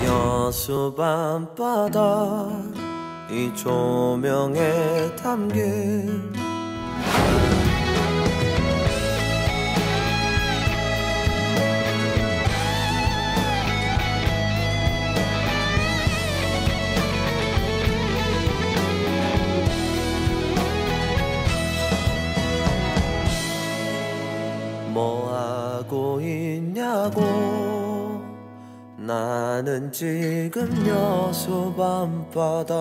여수 밤바다 이 조명에 담긴 뭐하고 있냐고 나는 지금 여수 밤바다